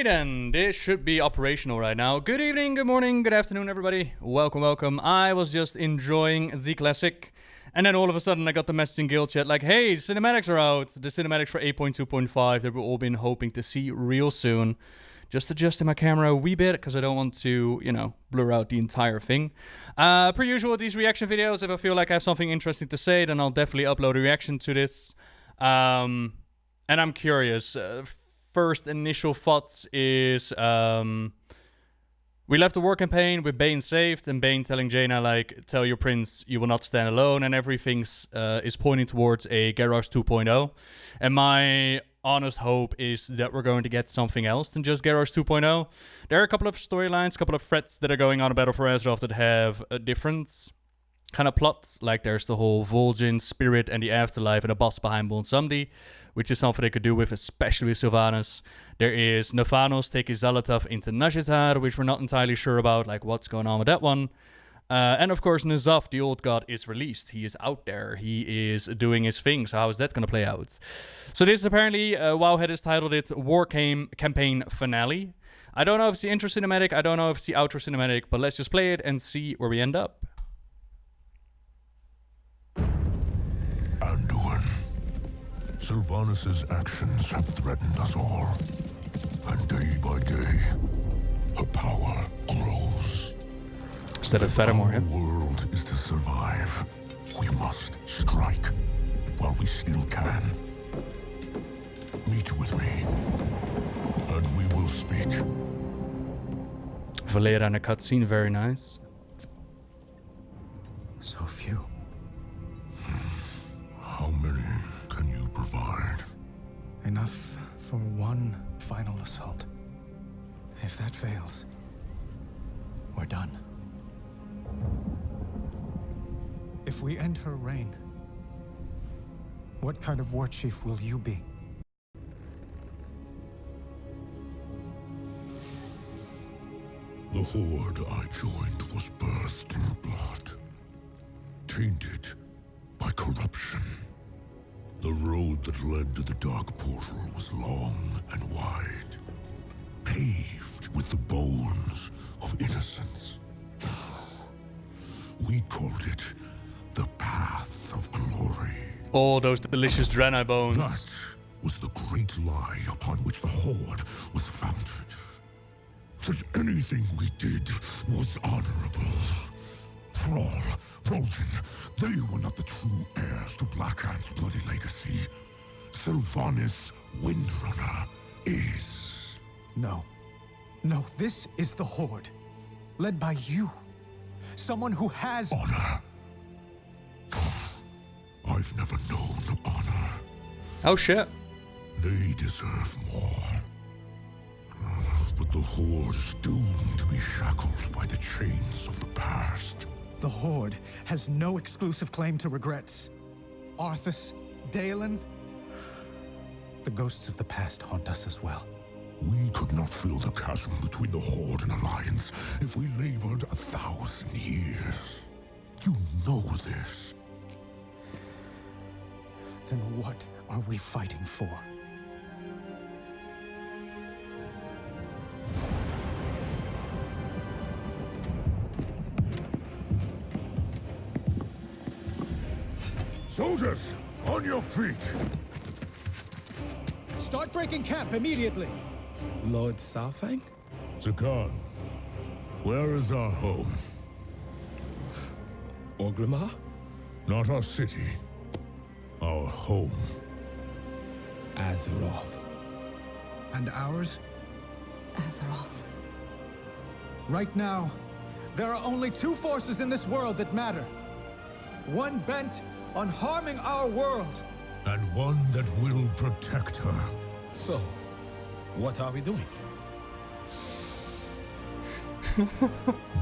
Alrighty then, this should be operational right now. Good evening, good morning, good afternoon everybody. Welcome, welcome. I was just enjoying the classic. And then all of a sudden I got the message in guild chat like, hey, cinematics are out. The cinematics for 8.2.5 that we've all been hoping to see real soon. Just adjusting my camera a wee bit because I don't want to, you know, blur out the entire thing. Per usual with these reaction videos, if I feel like I have something interesting to say, then I'll definitely upload a reaction to this. And I'm curious. First initial thoughts is we left the war campaign with Bane saved and Bane telling Jaina like, tell your prince you will not stand alone, and everything is pointing towards a Garrosh 2.0. And my honest hope is that we're going to get something else than just Garrosh 2.0. There are a couple of storylines, a couple of threats that are going on in Battle for Azeroth that have a different kind of plot. Like there's the whole Vol'jin spirit and the afterlife and a boss behind Bonsumdi, which is something they could do with, especially with Sylvanas. There is Navanos taking Zalatath into Nazjatar, which we're not entirely sure about, like what's going on with that one. And of course, N'Zoth, the old god, is released. He is out there. He is doing his thing. So how is that going to play out? So this is apparently, Wowhead has titled it War Campaign Finale. I don't know if it's the intro cinematic. I don't know if it's the outro cinematic. But let's just play it and see where we end up. Anduin, Sylvanas' actions have threatened us all. And day by day, her power grows. Instead of Fedamore, If our world is to survive, we must strike while we still can. Meet with me, and we will speak. Valera in a cutscene, very nice. So few. How many can you provide? Enough for one final assault. If that fails, we're done. If we end her reign, what kind of war chief will you be? The horde I joined was birthed in blood, tainted by corruption. The road that led to the Dark Portal was long and wide, paved with the bones of innocence. We called it the Path of Glory. Oh, those delicious Draenei bones. That was the great lie upon which the Horde was founded. That anything we did was honorable. Thrall, Vol'jin, they were not the true heirs to Blackhand's bloody legacy. Sylvanas Windrunner is. No. No, this is the Horde. Led by you. Someone who has Honor. I've never known honor. Oh shit. They deserve more. But the Horde is doomed to be shackled by the chains of the past. The Horde has no exclusive claim to regrets. Arthas, Dalen, the ghosts of the past haunt us as well. We could not fill the chasm between the Horde and Alliance if we labored 1,000 years. You know this. Then what are we fighting for? Soldiers, on your feet! Start breaking camp immediately! Lord Saurfang? Zakan, where is our home? Orgrimmar? Not our city. Our home. Azeroth. And ours? Azeroth. Right now, there are only two forces in this world that matter. One bent on harming our world. And one that will protect her. So, what are we doing?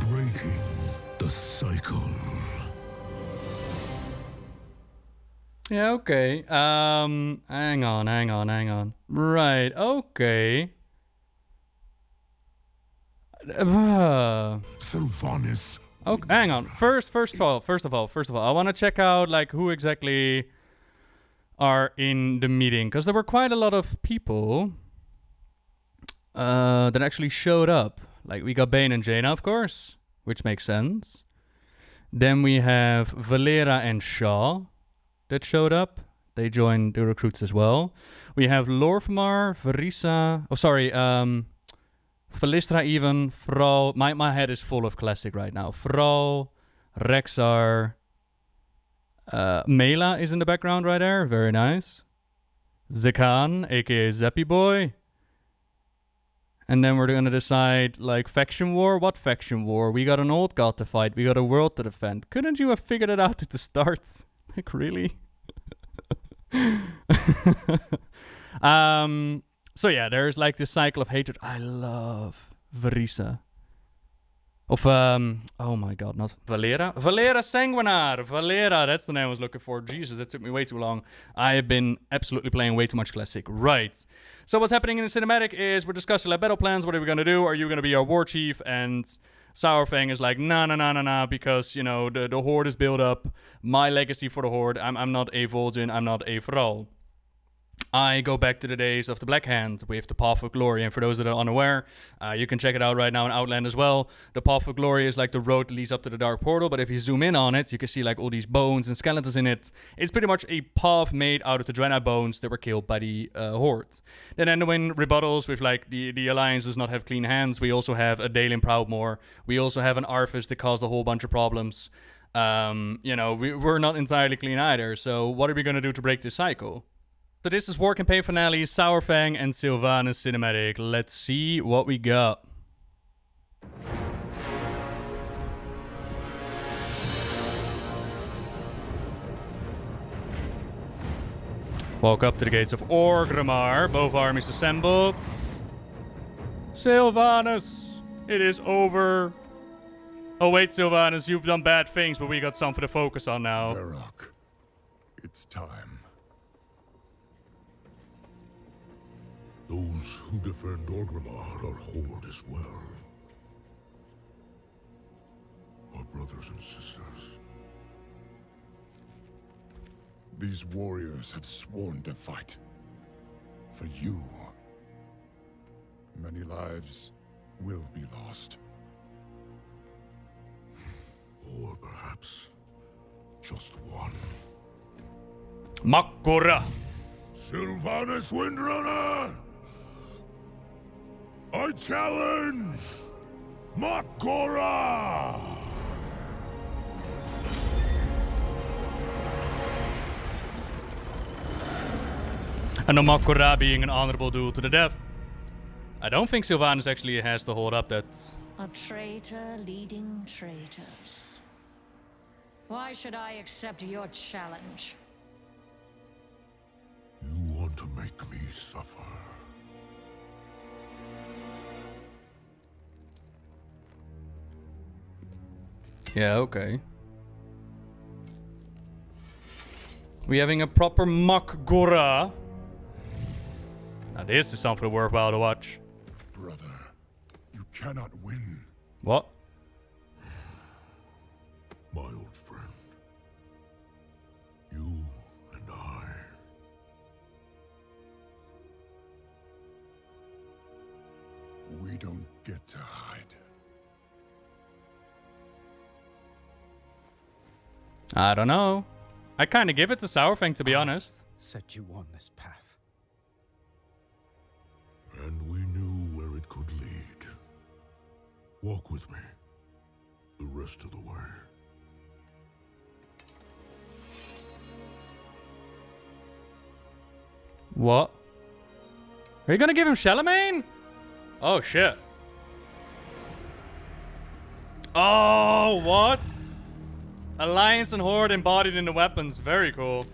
Breaking the cycle. Yeah, okay. Hang on. Right, okay. Sylvanas. Okay, hang on. First of all, I want to check out like who exactly are in the meeting, because there were quite a lot of people. that actually showed up. Like, we got Bane and Jaina, of course, which makes sense. Then we have Valera and Shaw that showed up. They joined the recruits as well. We have Lorfmar, Verisa... Oh, sorry, Felistra even, Vrol... My head is full of classic right now. Vrol, Rexar... Mela is in the background right there. Very nice. Zekan, aka Zappy Boy. And then we're gonna decide, like, faction war? What faction war? We got an old god to fight. We got a world to defend. Couldn't you have figured it out at the start? Like, really? So yeah, there's like this cycle of hatred. I love Verisa. Of, oh my god, not Valera? Valera Sanguinar! Valera, that's the name I was looking for. Jesus, that took me way too long. I have been absolutely playing way too much Classic. Right. So what's happening in the cinematic is we're discussing like battle plans. What are we gonna do? Are you gonna be our war chief? And Sourfang is like, nah, because, you know, the Horde is built up. My legacy for the Horde. I'm not a Vol'jin, I'm not a Vrol. I go back to the days of the Black Hand with the Path of Glory. And for those that are unaware, you can check it out right now in Outland as well. The Path of Glory is like the road that leads up to the Dark Portal. But if you zoom in on it, you can see like all these bones and skeletons in it. It's pretty much a path made out of the Draenei bones that were killed by the Horde. Then Anduin rebuttals with like the Alliance does not have clean hands. We also have a Dalen Proudmoore. We also have an Arthas that caused a whole bunch of problems. You know, we're not entirely clean either. So what are we going to do to break this cycle? So this is War Campaign Finale, Sourfang and Sylvanas Cinematic. Let's see what we got. Walk up to the gates of Orgrimmar. Both armies assembled. Sylvanas, it is over. Oh wait, Sylvanas, you've done bad things, but we got something to focus on now. Varrock, it's time. Those who defend Orgrimmar are Horde as well. Our brothers and sisters. These warriors have sworn to fight. For you. Many lives will be lost. Or perhaps just one. Mak'gora. Sylvanas Windrunner! I challenge Mak'gora! And the Mak'gora being an honorable duel to the death. I don't think Sylvanas actually has to hold up that. A traitor leading traitors. Why should I accept your challenge? You want to make me suffer. Yeah, okay. We having a proper Mak'gora. Now this is something worthwhile to watch. Brother, you cannot win. What? My old friend. You and I. We don't get to hide. I don't know. I kind of give it to Sourfang, to be honest. Set you on this path. And we knew where it could lead. Walk with me. The rest of the way. What? Are you gonna give him Charlemagne? Oh shit. Oh, what? Alliance and Horde embodied in the weapons. Very cool.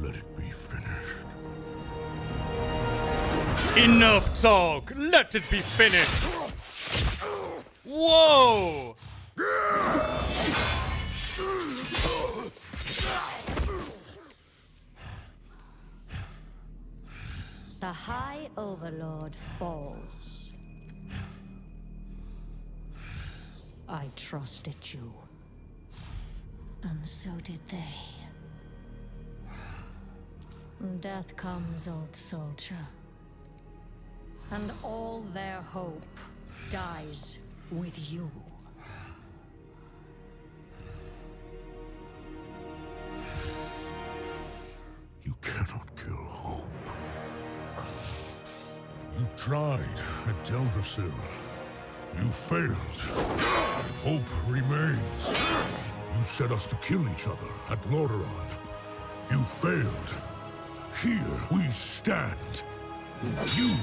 Let it be finished. Enough talk. Let it be finished. Whoa. The High Overlord falls. I trusted you. And so did they. Death comes, old soldier. And all their hope dies with you. You cannot kill hope. You tried at Teldrassil. You failed. Hope remains. You set us to kill each other at Lordaeron. You failed. Here we stand. You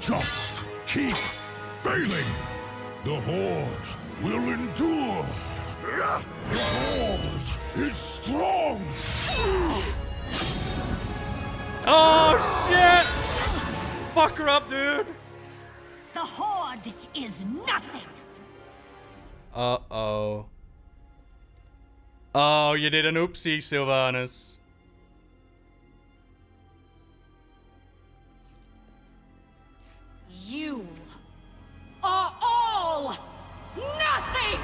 just keep failing. The Horde will endure. The Horde is strong. Oh shit! Fuck her up, dude! The Horde is nothing! Uh-oh. Oh, you did an oopsie, Sylvanas. You are all nothing!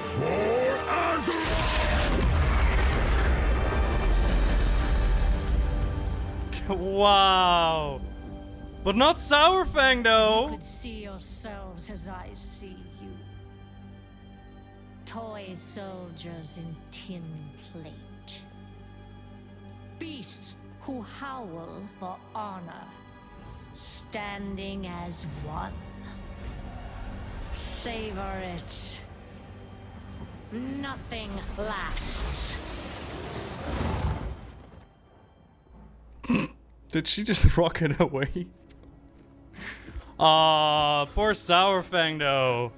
For us! Wow. But not Sourfang, You though. could see yourselves as I see you. Toy soldiers in tin plate. Beasts who howl for honor. Standing as one. Savor it. Nothing lasts. Did she just rocket away? Aw, poor Sourfang, though.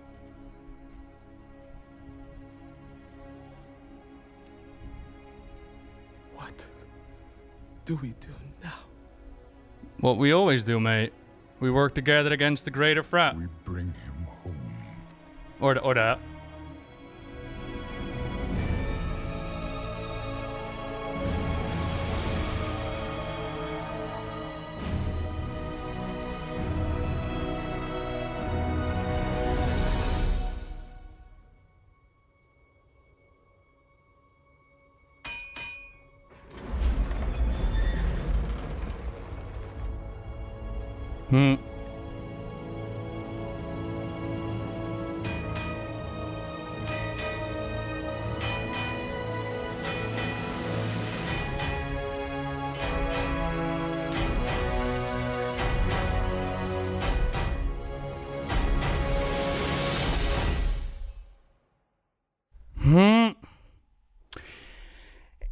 What do we do now? What we always do, mate. We work together against the greater threat. We bring him home. Or that. Hmm.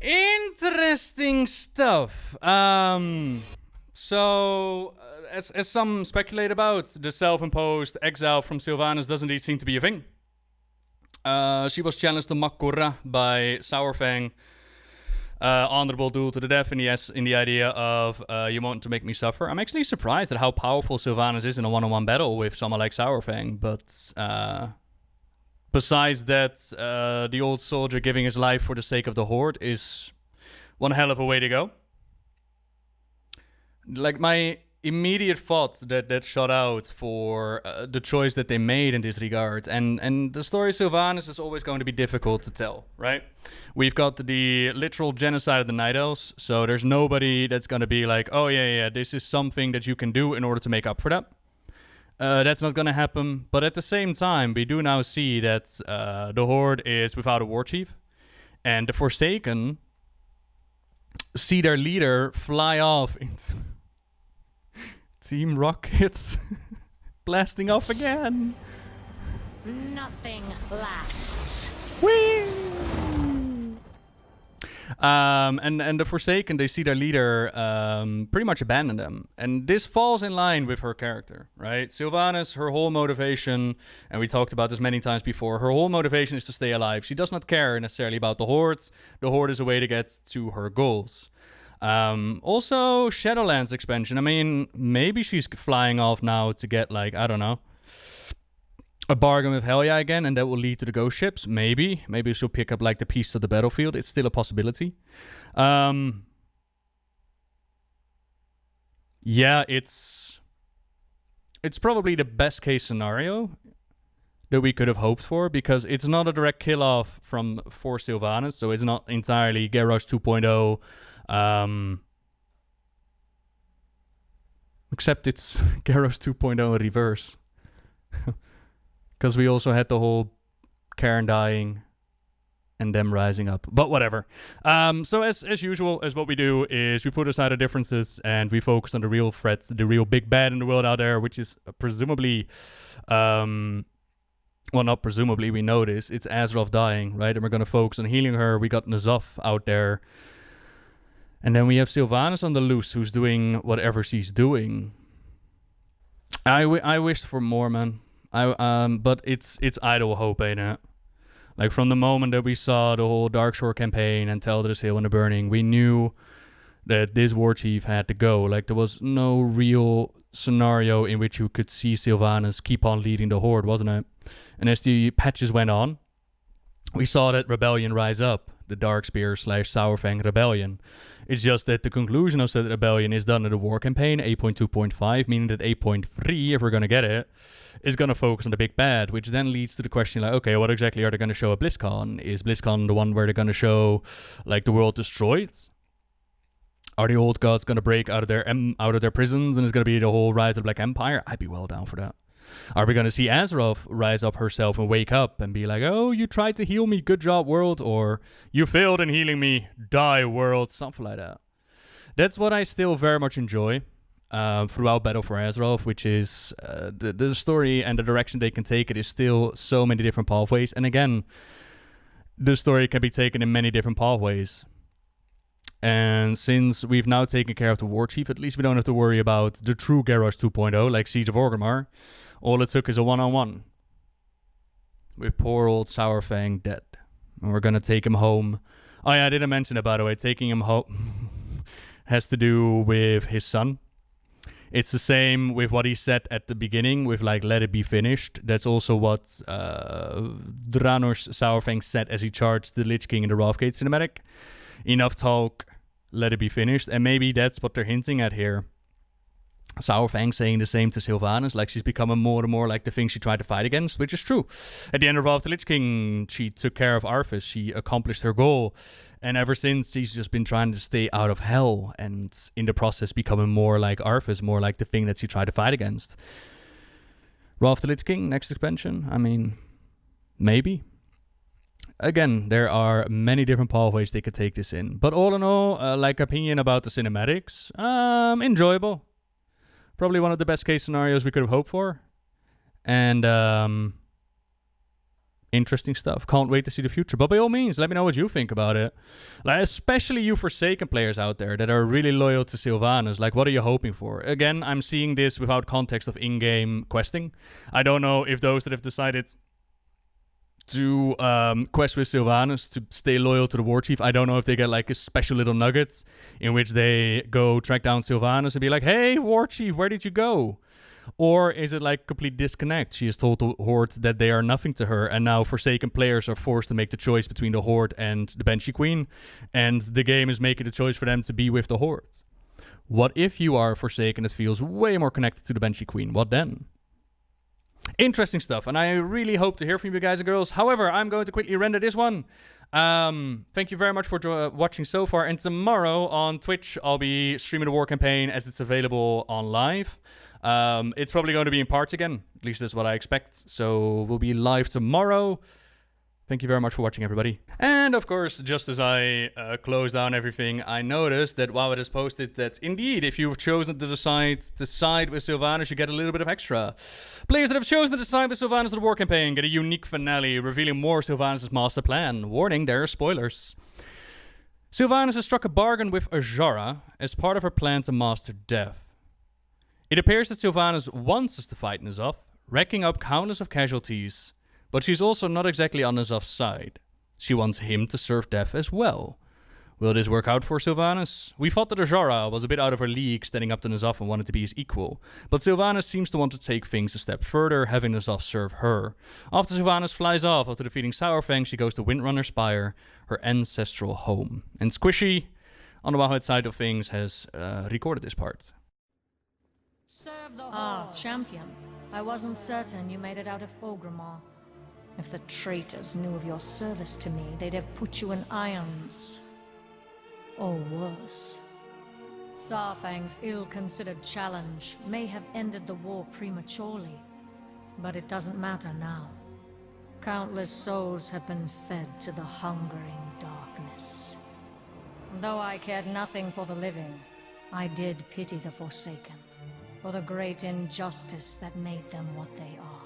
Interesting stuff. So, as some speculate about, the self-imposed exile from Sylvanas does indeed seem to be a thing. She was challenged to Mak'gora by Sourfang. Honorable duel to the death in the idea of you want to make me suffer. I'm actually surprised at how powerful Sylvanas is in a one-on-one battle with someone like Sourfang, but besides that, the old soldier giving his life for the sake of the Horde is one hell of a way to go. Like, my immediate thought that shot out for the choice that they made in this regard, and the story of Sylvanas is always going to be difficult to tell, right? We've got the literal genocide of the Night Elves, so there's nobody that's going to be like, oh yeah, this is something that you can do in order to make up for that. That's not going to happen, but at the same time, we do now see that the Horde is without a war chief, and the Forsaken see their leader fly off into Team Rocket blasting off again. Nothing lasts. Whee! And the Forsaken, they see their leader pretty much abandon them. And this falls in line with her character, right? Sylvanas, her whole motivation, and we talked about this many times before, her whole motivation is to stay alive. She does not care necessarily about the Horde. The Horde is a way to get to her goals. Also, Shadowlands expansion. I mean, maybe she's flying off now to get, like, I don't know, a bargain with Helya again, and that will lead to the ghost ships. Maybe she'll pick up, like, the piece of the battlefield. It's still a possibility. Yeah, it's it's probably the best case scenario that we could have hoped for, because it's not a direct kill-off for Sylvanas, so it's not entirely Garrosh 2.0, except it's Garrosh 2.0 in reverse. Because we also had the whole Karen dying and them rising up. But whatever. So as usual, as what we do is we put aside the differences and we focus on the real threats, the real big bad in the world out there, which is presumably... well, not presumably, we know this. It's Azeroth dying, right? And we're going to focus on healing her. We got N'Zoth out there. And then we have Sylvanas on the loose, who's doing whatever she's doing. I wished for more, man. But it's idle hope, ain't it? Like, from the moment that we saw the whole Darkshore campaign and Teldra's Hill and the Burning, we knew that this war chief had to go. Like, there was no real scenario in which you could see Sylvanas keep on leading the Horde, wasn't it? And as the patches went on, we saw that rebellion rise up, the Darkspear / Sourfang rebellion. It's just that the conclusion of said rebellion is done in the war campaign 8.2.5, meaning that 8.3, if we're going to get it, is going to focus on the big bad, which then leads to the question, like, okay, what exactly are they going to show at BlizzCon? Is BlizzCon the one where they're going to show, like, the world destroyed? Are the old gods going to break out of their prisons and it's going to be the whole rise of the Black Empire? I'd be well down for that. Are we going to see Azeroth rise up herself and wake up and be like, oh, you tried to heal me, good job, world, or you failed in healing me, die, world, something like that. That's what I still very much enjoy throughout Battle for Azeroth, which is the story and the direction they can take it is still so many different pathways. And again, the story can be taken in many different pathways. And since we've now taken care of the War Chief, at least we don't have to worry about the true Garrosh 2.0, like Siege of Orgrimmar. All it took is a one-on-one. With poor old Sourfang dead. And we're gonna take him home. Oh yeah, I didn't mention it, by the way. Taking him home has to do with his son. It's the same with what he said at the beginning, with like, let it be finished. That's also what Dranor's Sourfang said as he charged the Lich King in the Wrathgate cinematic. Enough talk, let it be finished. And maybe that's what they're hinting at here. Sourfang saying the same to Sylvanas, like she's becoming more and more like the thing she tried to fight against, which is true. At the end of Wrath of the Lich King, she took care of Arthas, she accomplished her goal, and ever since she's just been trying to stay out of hell, and in the process becoming more like Arthas, more like the thing that she tried to fight against. Wrath of the Lich King, next expansion, I mean, maybe. Again, there are many different pathways they could take this in, but all in all, like opinion about the cinematics, enjoyable. Probably one of the best case scenarios we could have hoped for. And interesting stuff. Can't wait to see the future. But by all means, let me know what you think about it. Like, especially you Forsaken players out there that are really loyal to Sylvanas. Like, what are you hoping for? Again, I'm seeing this without context of in-game questing. I don't know if those that have decided to quest with Sylvanas to stay loyal to the War Chief, I don't know if they get like a special little nugget in which they go track down Sylvanas and be like, hey, War Chief, where did you go? Or is it like complete disconnect? She has told the Horde that they are nothing to her, and now Forsaken players are forced to make the choice between the Horde and the Banshee Queen, and the game is making the choice for them to be with the Horde. What if you are Forsaken that feels way more connected to the Banshee Queen? What then? Interesting stuff, and I really hope to hear from you guys and girls. However, I'm going to quickly render this one. Thank you very much for watching so far, and tomorrow on Twitch I'll be streaming the war campaign as it's available on live. It's probably going to be in parts again, at least that's what I expect, so we'll be live tomorrow. Thank you very much for watching, everybody. And of course, just as I close down everything, I noticed that while it is posted that indeed, if you've chosen to decide to side with Sylvanas, you get a little bit of extra. Players that have chosen to side with Sylvanas in the war campaign get a unique finale, revealing more Sylvanas' master plan. Warning, there are spoilers. Sylvanas has struck a bargain with Azhara as part of her plan to master death. It appears that Sylvanas wants us to fight N'Zoth, racking up countless of casualties. But she's also not exactly on N'Zoth's side. She wants him to serve death as well. Will this work out for Sylvanas? We thought that Azhara was a bit out of her league standing up to N'Zoth and wanted to be his equal. But Sylvanas seems to want to take things a step further, having N'Zoth serve her. After Sylvanas flies off after defeating Sourfang, she goes to Windrunner Spire, her ancestral home. And Squishy, on the Wildhead side of things, has recorded this part. Champion. I wasn't certain you made it out of Orgrimmar. If the traitors knew of your service to me, they'd have put you in irons. Or worse. Sarfang's ill-considered challenge may have ended the war prematurely, but it doesn't matter now. Countless souls have been fed to the hungering darkness. Though I cared nothing for the living, I did pity the Forsaken, for the great injustice that made them what they are.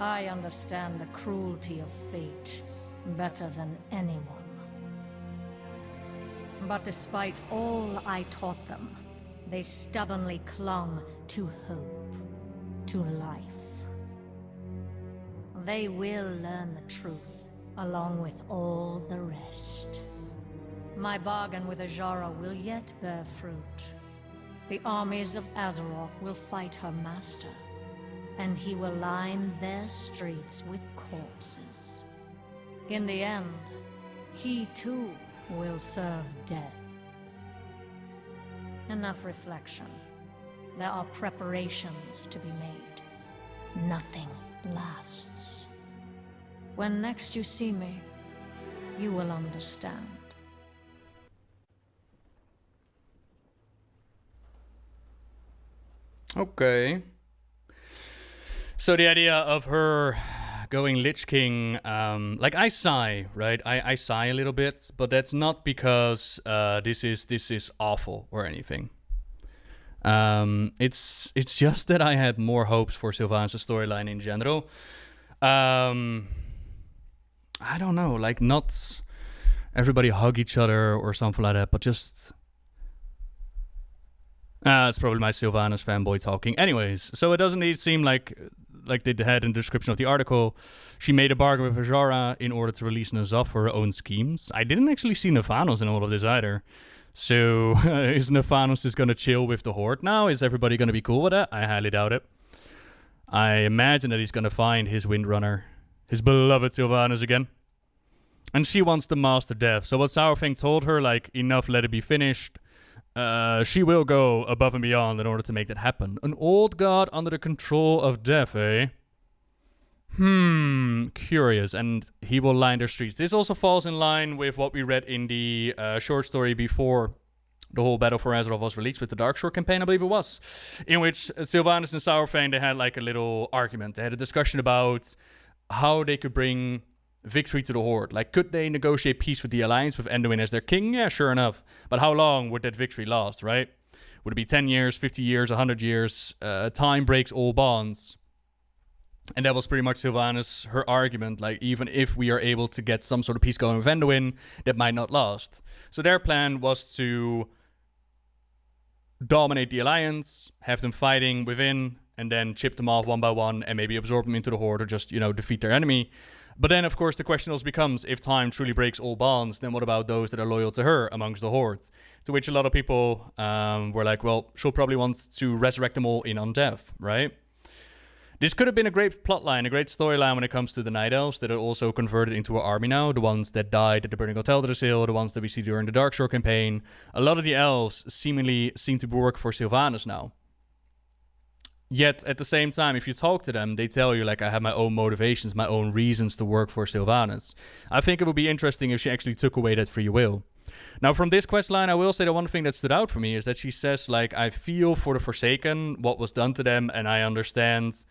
I understand the cruelty of fate better than anyone. But despite all I taught them, they stubbornly clung to hope, to life. They will learn the truth, along with all the rest. My bargain with Azara will yet bear fruit. The armies of Azeroth will fight her master, and he will line their streets with corpses. In the end, he too will serve death. Enough reflection. There are preparations to be made. Nothing lasts. When next you see me, you will understand. Okay. So the idea of her going Lich King, like I sigh, right? I sigh a little bit, but that's not because this is awful or anything. It's just that I had more hopes for Sylvanas' storyline in general. I don't know, like not everybody hug each other or something like that, but just it's probably my Sylvanas fanboy talking. Anyways, so it doesn't seem like they had in the description of the article, she made a bargain with Azara in order to release N'Zoth for her own schemes. I didn't actually see Nephanos in all of this either. So is Nephanos just gonna chill with the Horde now? Is everybody gonna be cool with that? I highly doubt it. I imagine that he's gonna find his Windrunner, his beloved Sylvanas again. And she wants to master death. So what Sourfang told her, like, enough, let it be finished. She will go above and beyond in order to make that happen. An old god under the control of death, eh? Curious. And he will line their streets. This also falls in line with what we read in the short story before the whole Battle for Azeroth was released with the Darkshore campaign, I believe it was. In which Sylvanas and Sourfang, they had like a little argument. They had a discussion about how they could bring victory to the Horde. Like, could they negotiate peace with the Alliance with Anduin as their king? Yeah, sure enough. But how long would that victory last, right? Would it be 10 years, 50 years, 100 years? Time breaks all bonds. And that was pretty much Sylvanas, her argument. Like, even if we are able to get some sort of peace going with Anduin, that might not last. So their plan was to dominate the Alliance, have them fighting within, and then chip them off one by one and maybe absorb them into the Horde or just, defeat their enemy. But then, of course, the question also becomes, if time truly breaks all bonds, then what about those that are loyal to her amongst the Horde? To which a lot of people were like, well, she'll probably want to resurrect them all in undeath, right? This could have been a great plotline, a great storyline when it comes to the Night Elves that are also converted into an army now. The ones that died at the Burning Hotel to the Seal, the ones that we see during the Darkshore campaign. A lot of the elves seemingly seem to work for Sylvanas now. Yet, at the same time, if you talk to them, they tell you, like, I have my own motivations, my own reasons to work for Sylvanas. I think it would be interesting if she actually took away that free will. Now, from this questline, I will say the one thing that stood out for me is that she says, like, I feel for the Forsaken, what was done to them, and I understand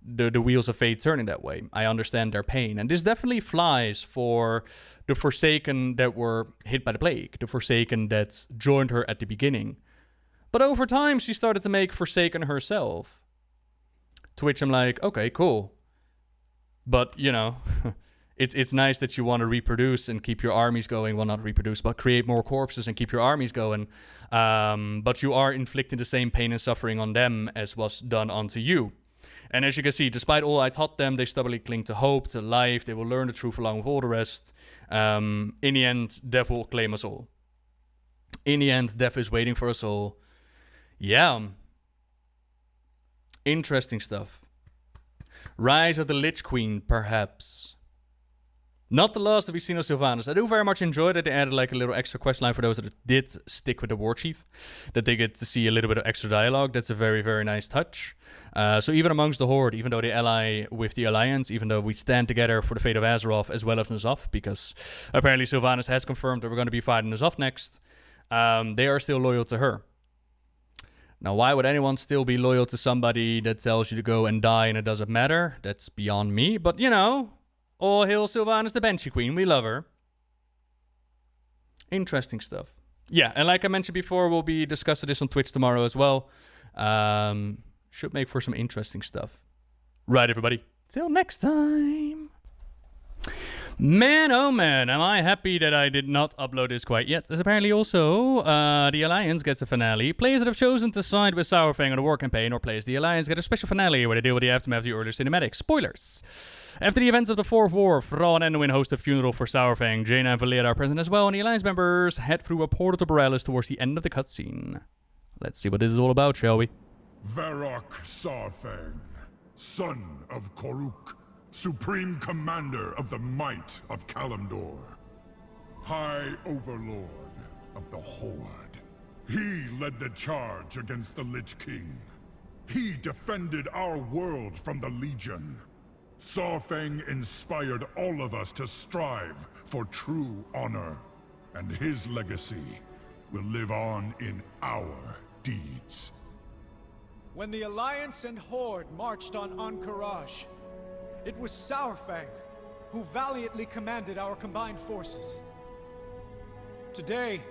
the wheels of fate turning that way. I understand their pain. And this definitely flies for the Forsaken that were hit by the plague, the Forsaken that joined her at the beginning. But over time, she started to make Forsaken herself. To which I'm like, okay, cool. But, it's nice that you want to reproduce and keep your armies going. Well, not reproduce, but create more corpses and keep your armies going. But you are inflicting the same pain and suffering on them as was done onto you. And as you can see, despite all I taught them, they stubbornly cling to hope, to life. They will learn the truth along with all the rest. In the end, death will claim us all. In the end, death is waiting for us all. Yeah. Interesting stuff. Rise of the Lich Queen, perhaps. Not the last that we've seen of Sylvanas. I do very much enjoy that they added like a little extra quest line for those that did stick with the war chief. That they get to see a little bit of extra dialogue. That's a very, very nice touch. So even amongst the Horde, even though they ally with the Alliance, even though we stand together for the fate of Azeroth as well as N'Zoth, because apparently Sylvanas has confirmed that we're going to be fighting N'Zoth next, they are still loyal to her. Now, why would anyone still be loyal to somebody that tells you to go and die and it doesn't matter? That's beyond me, but you know... All hail Sylvanas the Banshee Queen. We love her. Interesting stuff. Yeah, and like I mentioned before, we'll be discussing this on Twitch tomorrow as well. Should make for some interesting stuff. Right, everybody. Till next time. Man, oh man, am I happy that I did not upload this quite yet. As apparently also, the Alliance gets a finale. Players that have chosen to side with Sourfang on the war campaign or players the Alliance get a special finale where they deal with the aftermath of the earlier cinematics. Spoilers! After the events of the Fourth War, Thrall and Anduin host a funeral for Sourfang. Jaina and Valera are present as well, and the Alliance members head through a portal to Borealis towards the end of the cutscene. Let's see what this is all about, shall we? Varrock Sarfang, son of Koruk, Supreme Commander of the Might of Kalimdor, High Overlord of the Horde. He led the charge against the Lich King. He defended our world from the Legion. Sarfang inspired all of us to strive for true honor, and his legacy will live on in our deeds. When the Alliance and Horde marched on Ahn'Qiraj, it was Saurfang who valiantly commanded our combined forces. Today,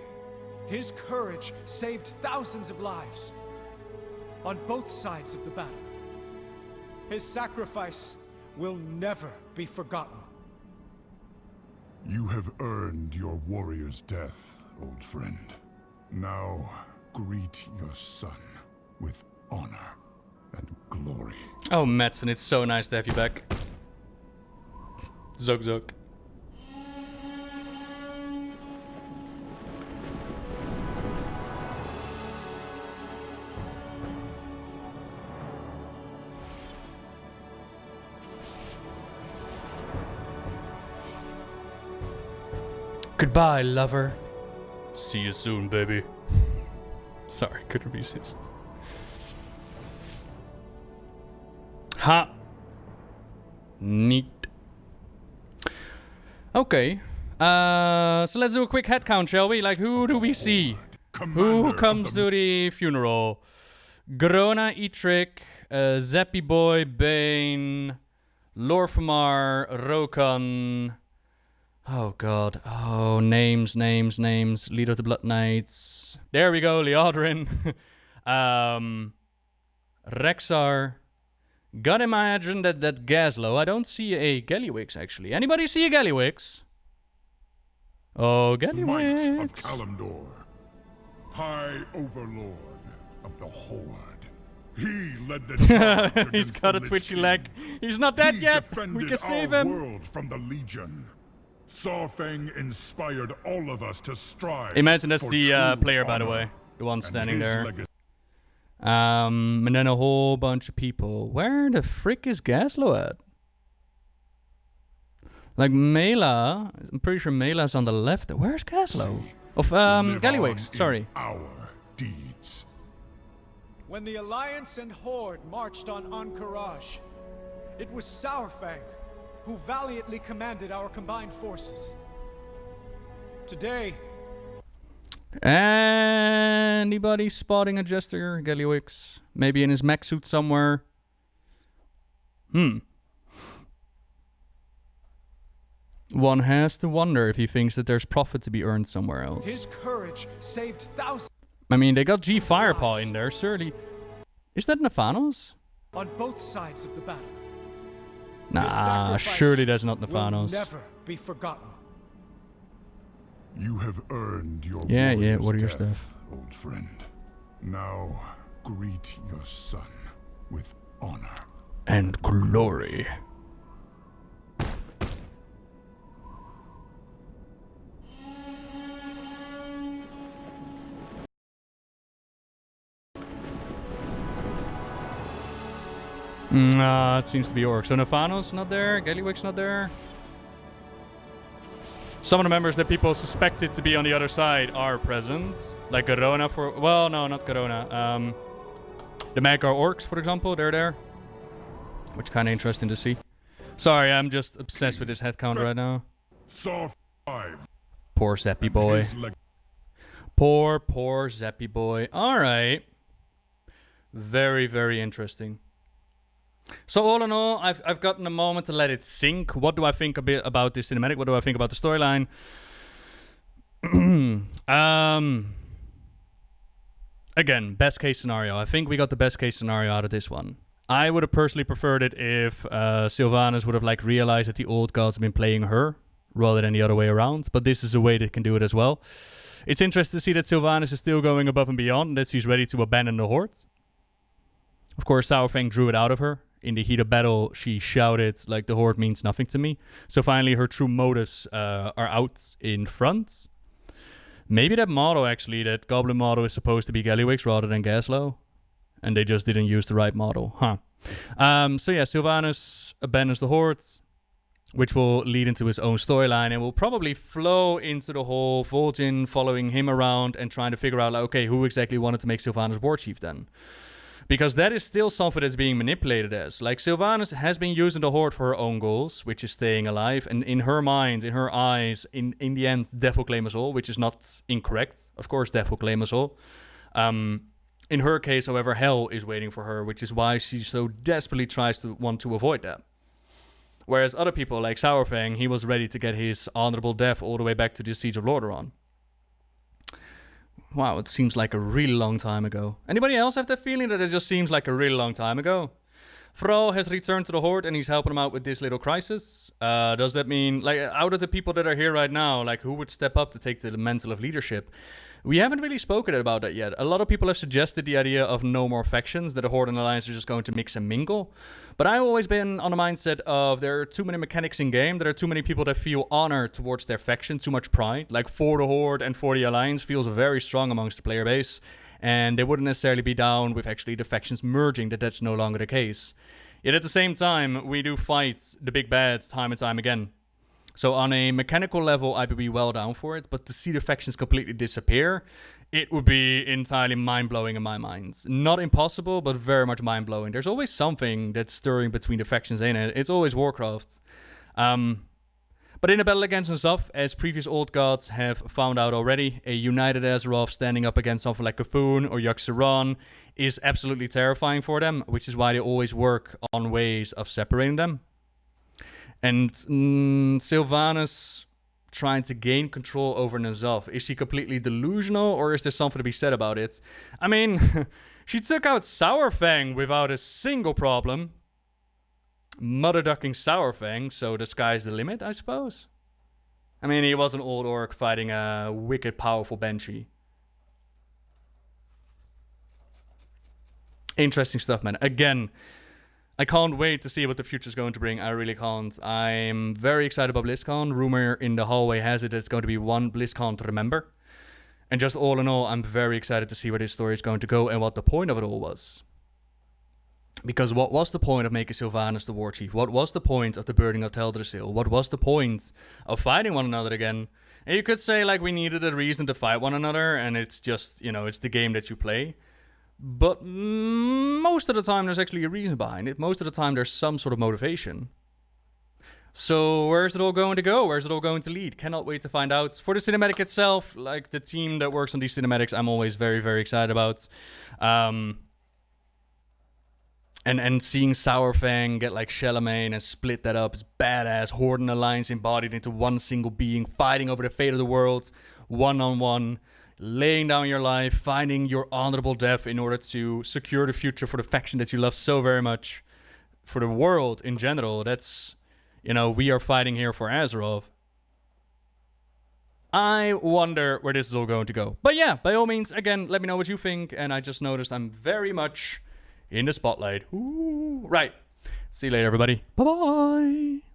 his courage saved thousands of lives on both sides of the battle. His sacrifice will never be forgotten. You have earned your warrior's death, old friend. Now, greet your son with honor and glory. Oh, Madsen, it's so nice to have you back. Zog Zog. Goodbye, lover. See you soon, baby. Sorry, couldn't resist. Ha! Neat. Okay. So let's do a quick head count, shall we? Like, who do we see? Who comes to the funeral? Grona, Ettrick, Zappy Boy, Bane, Lorfamar, Rokan. Oh god. Oh, names. Leader of the Blood Knights. There we go, Liodrin. Rexar. Gotta imagine that Gazlowe. I don't see a Gallywix, actually. Anybody see a Gallywix? Oh, Gallywix. Might of Kalimdor, High Overlord of the Horde. He led the charge. He's got a twitchy leg. He's not dead yet. We can save him. World from the Legion. Sarfang inspired all of us to strive. Imagine that's the player, by the way. The one standing there. And then a whole bunch of people. Where the frick is Gazlowe at? Like Mela, I'm pretty sure Mela's on the left. Where's Gazlowe? Of Gallywix, sorry. Our deeds. When the Alliance and Horde marched on Ahn'Qiraj, it was Saurfang who valiantly commanded our combined forces. Today, anybody spotting a Jester Gallywix? Maybe in his mech suit somewhere. One has to wonder if he thinks that there's profit to be earned somewhere else. His courage saved thousands. I mean, they got G Firepaw in there, surely. Is that Nephanos? On both sides of the battle. Nah, surely that's not Nephanos. Will never be forgotten. You have earned your warrior's death, death, old friend. Now, greet your son with honor and glory. It seems to be Orc. So Nephanos not there, Gallywix not there. Some of the members that people suspected to be on the other side are present. Like Garona for... Well, no, not Garona. The Mak'gora orcs, for example, they're there. Which kind of interesting to see. Sorry, I'm just obsessed with this head count right now. Saw 5. Poor Zeppy boy. Poor Zeppy boy. Alright. Very, very interesting. So all in all, I've gotten a moment to let it sink. What do I think a bit about this cinematic? What do I think about the storyline? Again, best case scenario. I think we got the best case scenario out of this one. I would have personally preferred it if Sylvanas would have like realized that the old gods have been playing her rather than the other way around. But this is a way they can do it as well. It's interesting to see that Sylvanas is still going above and beyond, and that she's ready to abandon the Horde. Of course, Saurfang drew it out of her. In the heat of battle, she shouted, like, the Horde means nothing to me. So finally, her true motives are out in front. Maybe that model, actually, that Goblin model is supposed to be Gallywix rather than Gaslow. And they just didn't use the right model. So yeah, Sylvanas abandons the Horde, which will lead into his own storyline and will probably flow into the whole Vol'jin following him around and trying to figure out, like, okay, who exactly wanted to make Sylvanas war chief then? Because that is still something that's being manipulated as. Like, Sylvanas has been using the Horde for her own goals, which is staying alive. And in her mind, in her eyes, in the end, Death will claim us all, which is not incorrect. Of course, Death will claim us all. In her case, however, Hell is waiting for her, which is why she so desperately tries to want to avoid that. Whereas other people, like Saurfang, he was ready to get his honorable death all the way back to the Siege of Lordaeron. Wow, it seems like a really long time ago. Anybody else have that feeling that it just seems like a really long time ago? Thrall has returned to the Horde and he's helping them out with this little crisis. Does that mean, like, out of the people that are here right now, like, who would step up to take the mantle of leadership? We haven't really spoken about that yet. A lot of people have suggested the idea of no more factions, that the Horde and Alliance are just going to mix and mingle. But I've always been on the mindset of there are too many mechanics in game, there are too many people that feel honor towards their faction, too much pride. Like, for the Horde and for the Alliance feels very strong amongst the player base. And they wouldn't necessarily be down with actually the factions merging, that's no longer the case. Yet at the same time, we do fight the big bads time and time again. So on a mechanical level, I would be well down for it, but to see the factions completely disappear, it would be entirely mind-blowing in my mind. Not impossible, but very much mind-blowing. There's always something that's stirring between the factions in it. It's always Warcraft. But in a battle against Nzaf, as previous old gods have found out already, a united Azeroth standing up against something like Cthulhu or Yogg-Saron is absolutely terrifying for them, which is why they always work on ways of separating them. And Sylvanas trying to gain control over Nzaf. Is she completely delusional, or is there something to be said about it? I mean, she took out Saurfang without a single problem. Mother ducking Saurfang, so the sky's the limit, I suppose. I mean, he was an old orc fighting a wicked powerful Banshee. Interesting stuff, man. Again, I can't wait to see what the future's going to bring. I really can't. I'm very excited about BlizzCon. Rumor in the hallway has it that it's going to be one BlizzCon to remember. And just all in all, I'm very excited to see where this story is going to go and what the point of it all was. Because what was the point of making Sylvanas the war chief? What was the point of the burning of Teldrassil? What was the point of fighting one another again? And you could say, like, we needed a reason to fight one another, and it's just, you know, it's the game that you play. But most of the time, there's actually a reason behind it. Most of the time, there's some sort of motivation. So where's it all going to go? Where's it all going to lead? Cannot wait to find out. For the cinematic itself, like, the team that works on these cinematics, I'm always very, very excited about. And seeing Saurfang get, like, Charlemagne and split that up is badass. Horde and Alliance embodied into one single being, fighting over the fate of the world, one-on-one. Laying down your life, finding your honorable death in order to secure the future for the faction that you love so very much. For the world in general, that's, you know, we are fighting here for Azeroth. I wonder where this is all going to go. But yeah, by all means, again, let me know what you think. And I just noticed I'm very much in the spotlight. Ooh, right. See you later, everybody. Bye-bye.